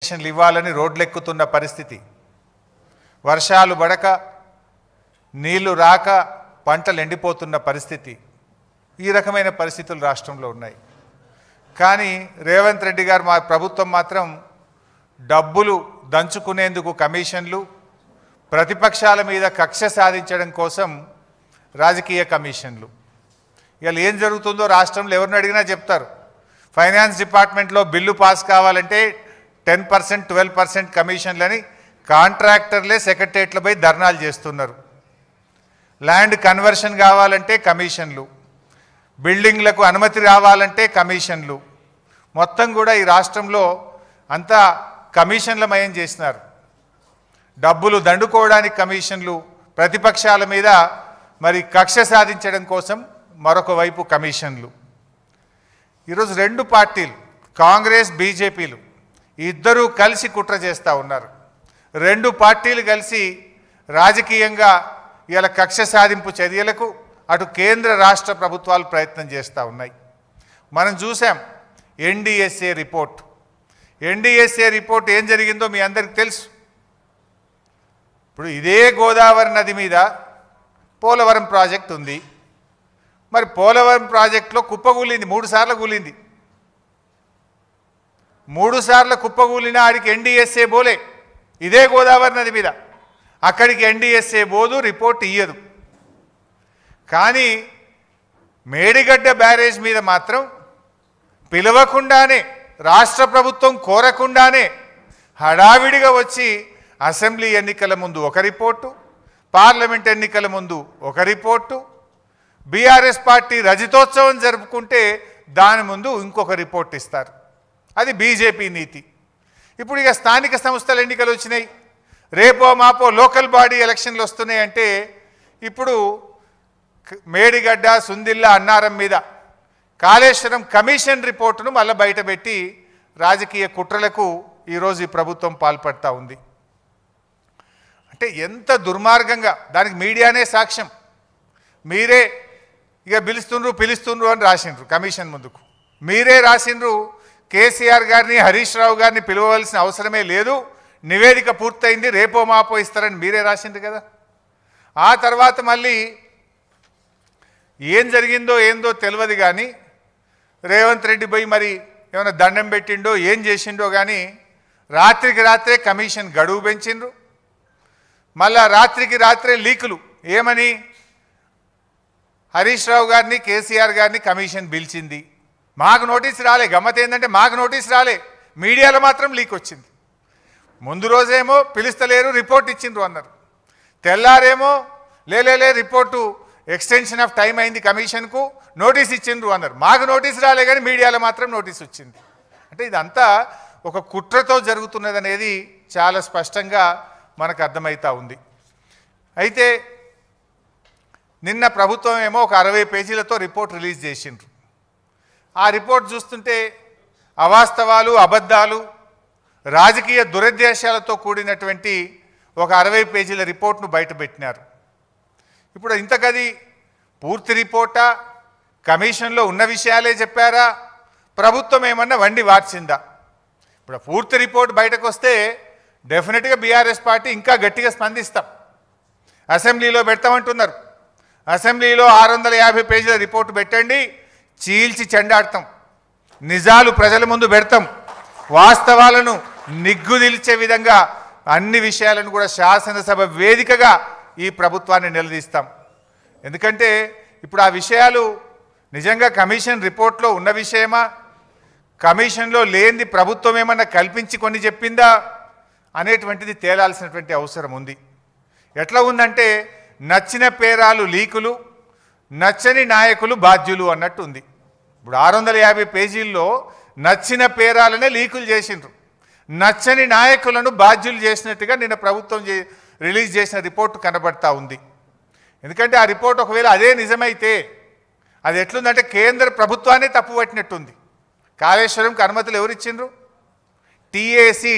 ఇవ్వాలని రోడ్లెక్కుతున్న పరిస్థితి, వర్షాలు పడక నీళ్లు రాక పంటలు ఎండిపోతున్న పరిస్థితి, ఈ రకమైన పరిస్థితులు రాష్ట్రంలో ఉన్నాయి. కానీ రేవంత్ రెడ్డి గారు మా ప్రభుత్వం మాత్రం డబ్బులు దంచుకునేందుకు కమిషన్లు, ప్రతిపక్షాల మీద కక్ష సాధించడం కోసం రాజకీయ కమిషన్లు. ఇవాళ ఏం జరుగుతుందో రాష్ట్రంలో ఎవరిని అడిగినా చెప్తారు. ఫైనాన్స్ డిపార్ట్మెంట్లో బిల్లు పాస్ కావాలంటే 10%, 12% కమిషన్లని కాంట్రాక్టర్లే సెక్రటరియట్లపై ధర్నాలు చేస్తున్నారు. ల్యాండ్ కన్వర్షన్ కావాలంటే కమిషన్లు, బిల్డింగ్లకు అనుమతి రావాలంటే కమిషన్లు. మొత్తం కూడా ఈ రాష్ట్రంలో అంతా కమిషన్లమయం చేసినారు. డబ్బులు దండుకోవడానికి కమిషన్లు, ప్రతిపక్షాల మీద మరి కక్ష సాధించడం కోసం మరొక వైపు కమిషన్లు. ఈరోజు రెండు పార్టీలు, కాంగ్రెస్ బీజేపీలు ఇద్దరూ కలిసి కుట్ర చేస్తూ ఉన్నారు. రెండు పార్టీలు కలిసి రాజకీయంగా ఇలా కక్ష సాధింపు చర్యలకు అటు కేంద్ర రాష్ట్ర ప్రభుత్వాలు ప్రయత్నం చేస్తూ ఉన్నాయి. మనం చూసాం ఎన్డీఎస్ఏ రిపోర్ట్. ఎన్డీఎస్ఏ రిపోర్ట్ ఏం జరిగిందో మీ అందరికీ తెలుసు. ఇప్పుడు ఇదే గోదావరి నది మీద పోలవరం ప్రాజెక్ట్ ఉంది. మరి పోలవరం ప్రాజెక్టులో కుప్పగూలింది, 3 సార్లు కూలింది. 3 సార్లు కుప్పగూలిన ఆడికి ఎన్డీఎస్ఏ బోలే. ఇదే గోదావరి నది మీద అక్కడికి ఎన్డీఎస్ఏ బోదు, రిపోర్ట్ ఇయ్యదు. కానీ మేడిగడ్డ బ్యారేజ్ మీద మాత్రం పిలవకుండానే, రాష్ట్ర ప్రభుత్వం కోరకుండానే హడావిడిగా వచ్చి అసెంబ్లీ ఎన్నికల ముందు ఒక రిపోర్టు, పార్లమెంట్ ఎన్నికల ముందు ఒక రిపోర్టు, బీఆర్ఎస్ పార్టీ రజతోత్సవం జరుపుకుంటే దాని ముందు ఇంకొక రిపోర్ట్ ఇస్తారు. అది బీజేపీ నీతి. ఇప్పుడు ఇక స్థానిక సంస్థల ఎన్నికలు వచ్చినాయి, రేపో మాపో లోకల్ బాడీ ఎలక్షన్లు వస్తున్నాయి. అంటే ఇప్పుడు మేడిగడ్డ, సుందిల్లా, అన్నారం మీద కాళేశ్వరం కమిషన్ రిపోర్టును మళ్ళీ బయటపెట్టి రాజకీయ కుట్రలకు ఈరోజు ఈ ప్రభుత్వం పాల్పడతా ఉంది. అంటే ఎంత దుర్మార్గంగా, దానికి మీడియానే సాక్ష్యం. మీరే ఇక పిలుస్తుండ్రు అని రాసిండ్రు కమిషన్ ముందుకు. మీరే రాసిండ్రు కేసీఆర్ గారిని, హరీష్ రావు గారిని పిలవవలసిన అవసరమే లేదు, నివేదిక పూర్తయింది, రేపో మాపో ఇస్తారని మీరే రాసిండ్రు కదా. ఆ తర్వాత మళ్ళీ ఏం జరిగిందో ఏందో తెలియదు కానీ రేవంత్ రెడ్డి పోయి మరి ఏమైనా దండం పెట్టిండో ఏం చేసిండో కానీ రాత్రికి రాత్రే కమిషన్ గడువు పెంచిండ్రు. మళ్ళా రాత్రికి రాత్రే లీకులు. ఏమని? హరీష్ రావు గారిని, కేసీఆర్ గారిని కమిషన్ పిలిచింది, మాకు నోటీస్ రాలే. గమ్మత్ ఏంటంటే మాకు నోటీస్ రాలే, మీడియాలో మాత్రం లీక్ వచ్చింది. ముందు రోజేమో పిలుస్తలేరు, రిపోర్ట్ ఇచ్చిండ్రు అన్నారు. తెల్లారేమో లే రిపోర్టు ఎక్స్టెన్షన్ ఆఫ్ టైం అయింది, కమిషన్కు నోటీస్ ఇచ్చిండ్రు అన్నారు. మాకు నోటీస్ రాలే కానీ మీడియాలో మాత్రం నోటీస్ వచ్చింది. అంటే ఇదంతా ఒక కుట్రతో జరుగుతున్నది అనేది చాలా స్పష్టంగా మనకు అర్థమవుతూ ఉంది. అయితే నిన్న ప్రభుత్వం ఏమో ఒక 60 పేజీలతో రిపోర్ట్ రిలీజ్ చేసిండ్రు. ఆ రిపోర్ట్ చూస్తుంటే అవాస్తవాలు, అబద్ధాలు, రాజకీయ దురుద్దేశాలతో కూడినటువంటి ఒక 60 పేజీల రిపోర్ట్ను బయటపెట్టినారు. ఇప్పుడు ఇంతకది పూర్తి రిపోర్టా, కమిషన్లో ఉన్న విషయాలే చెప్పారా, ప్రభుత్వం ఏమన్నా వండి వార్చిందా? ఇప్పుడు పూర్తి రిపోర్ట్ బయటకు వస్తే డెఫినెట్గా బీఆర్ఎస్ పార్టీ ఇంకా గట్టిగా స్పందిస్తాం. అసెంబ్లీలో పెడతామంటున్నారు. అసెంబ్లీలో 650 పేజీల రిపోర్టు పెట్టండి, చీల్చి చెండాడతాం, నిజాలు ప్రజల ముందు పెడతాం, వాస్తవాలను నిగ్గుదిల్చే విధంగా అన్ని విషయాలను కూడా శాసనసభ వేదికగా ఈ ప్రభుత్వాన్ని నిలదీస్తాం. ఎందుకంటే ఇప్పుడు ఆ విషయాలు నిజంగా కమిషన్ రిపోర్ట్లో ఉన్న విషయమా, కమిషన్లో లేనిది ప్రభుత్వం ఏమన్నా కల్పించి కొన్ని చెప్పిందా అనేటువంటిది తేలాల్సినటువంటి అవసరం ఉంది. ఎట్లా ఉందంటే నచ్చిన పేరాలు లీకులు, నచ్చని నాయకులు బాధ్యులు అన్నట్టు ఉంది. ఇప్పుడు 650 పేజీల్లో నచ్చిన పేరాలనే లీకులు చేసిండ్రు, నచ్చని నాయకులను బాధ్యులు చేసినట్టుగా నిన్న ప్రభుత్వం రిలీజ్ చేసిన రిపోర్టు కనబడతా ఉంది. ఎందుకంటే ఆ రిపోర్ట్ ఒకవేళ అదే నిజమైతే అది ఎట్లుందంటే కేంద్ర ప్రభుత్వాన్ని తప్పుపట్టినట్టుంది. కాళేశ్వరంకి అనుమతులు ఎవరు ఇచ్చిండ్రు? టీఏసీ